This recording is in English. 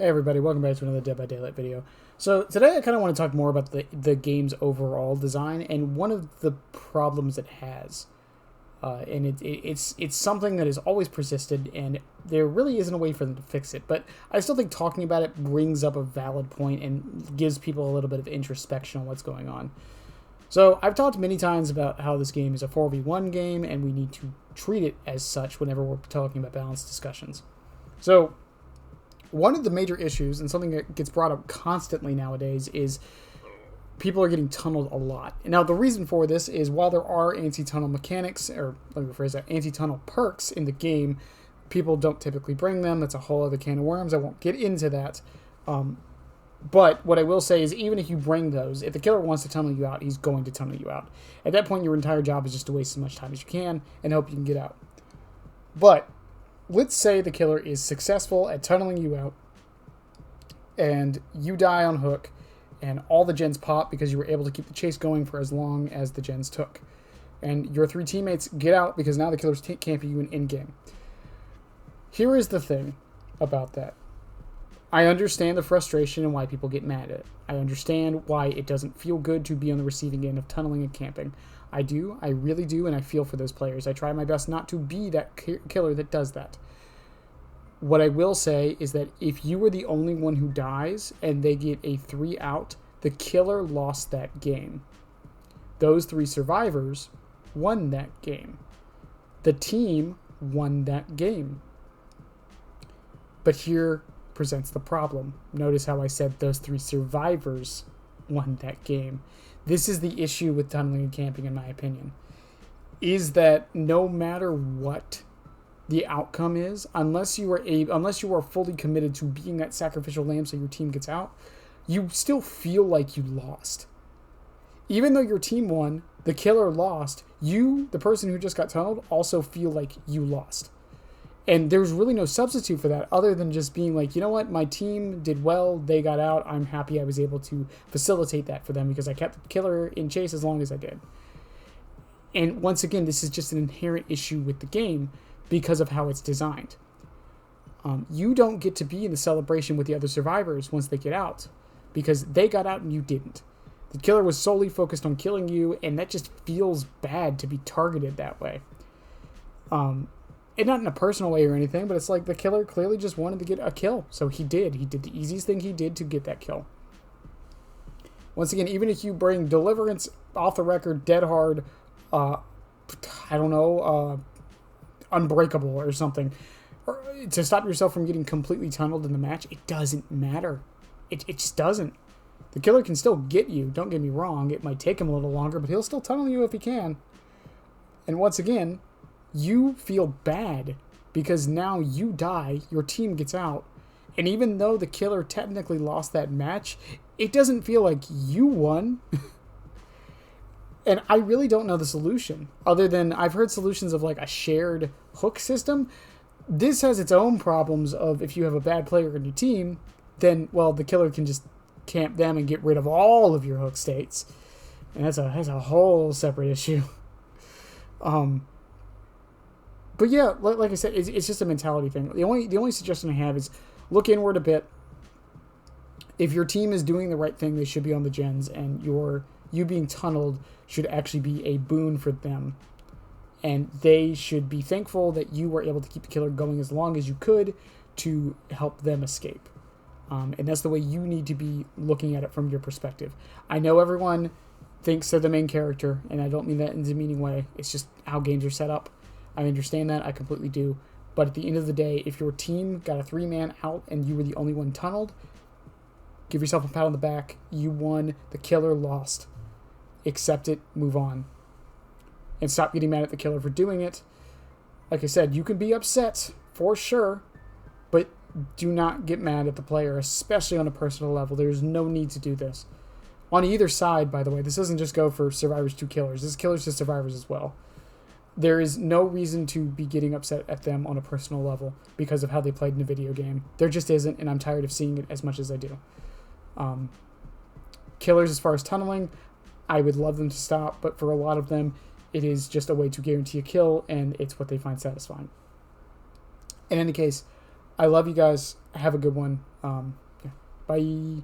Hey everybody, welcome back to another Dead by Daylight video. So today I kind of want to talk more about the game's overall design and one of the problems it has. And it's something that has always persisted, and there really isn't a way for them to fix it. But I still think talking about it brings up a valid point and gives people a little bit of introspection on what's going on. So I've talked many times about how this game is a 4v1 game, and we need to treat it as such whenever we're talking about balanced discussions. So one of the major issues, and something that gets brought up constantly nowadays, is people are getting tunneled a lot. Now, the reason for this is while there are anti-tunnel mechanics, or let me rephrase that, anti-tunnel perks in the game, people don't typically bring them. That's a whole other can of worms. I won't get into that. But what I will say is even if you bring those, if the killer wants to tunnel you out, he's going to tunnel you out. At that point, your entire job is just to waste as much time as you can and hope you can get out. But let's say the killer is successful at tunneling you out, and you die on hook, and all the gens pop because you were able to keep the chase going for as long as the gens took. And your three teammates get out because now the killer's camping you in-game. Here is the thing about that. I understand the frustration and why people get mad at it. I understand why it doesn't feel good to be on the receiving end of tunneling and camping. I do, I really do, and I feel for those players. I try my best not to be that killer that does that. What I will say is that if you were the only one who dies and they get a 3 out, the killer lost that game. Those 3 survivors won that game. The team won that game. But here presents the problem. Notice how I said those 3 survivors won that game. This is the issue with tunneling and camping, in my opinion, is that no matter what the outcome is, unless you are fully committed to being that sacrificial lamb so your team gets out, you still feel like you lost. Even though your team won, the killer lost, you, the person who just got tunneled, also feel like you lost. And there's really no substitute for that other than just being like, you know what, my team did well, they got out, I'm happy I was able to facilitate that for them because I kept the killer in chase as long as I did. And once again, this is just an inherent issue with the game because of how it's designed. You don't get to be in the celebration with the other survivors once they get out because they got out and you didn't. The killer was solely focused on killing you, and that just feels bad to be targeted that way. And not in a personal way or anything, but it's like the killer clearly just wanted to get a kill. So he did. He did the easiest thing he did to get that kill. Once again, even if you bring Deliverance, Off the Record, Dead Hard, Unbreakable or something, or to stop yourself from getting completely tunneled in the match, it doesn't matter. It just doesn't. The killer can still get you. Don't get me wrong. It might take him a little longer, but he'll still tunnel you if he can. And once again, you feel bad because now you die, your team gets out, and even though the killer technically lost that match, it doesn't feel like you won. And I really don't know the solution, other than I've heard solutions of like a shared hook system. This has its own problems of if you have a bad player in your team, then, well, the killer can just camp them and get rid of all of your hook states. And that's a whole separate issue. But yeah, like I said, it's just a mentality thing. The only suggestion I have is look inward a bit. If your team is doing the right thing, they should be on the gens, and you being tunneled should actually be a boon for them. And they should be thankful that you were able to keep the killer going as long as you could to help them escape. And that's the way you need to be looking at it from your perspective. I know everyone thinks they're the main character, and I don't mean that in a demeaning way. It's just how games are set up. I understand that. I completely do. But at the end of the day, if your team got a 3-man out and you were the only one tunneled, give yourself a pat on the back. You won. The killer lost. Accept it. Move on. And stop getting mad at the killer for doing it. Like I said, you can be upset for sure, but do not get mad at the player, especially on a personal level. There's no need to do this. On either side, by the way, this doesn't just go for survivors to killers. This is killers to survivors as well. There is no reason to be getting upset at them on a personal level because of how they played in a video game. There just isn't, and I'm tired of seeing it as much as I do. Killers, as far as tunneling, I would love them to stop, but for a lot of them, it is just a way to guarantee a kill, and it's what they find satisfying. In any case, I love you guys. Have a good one. Yeah. Bye.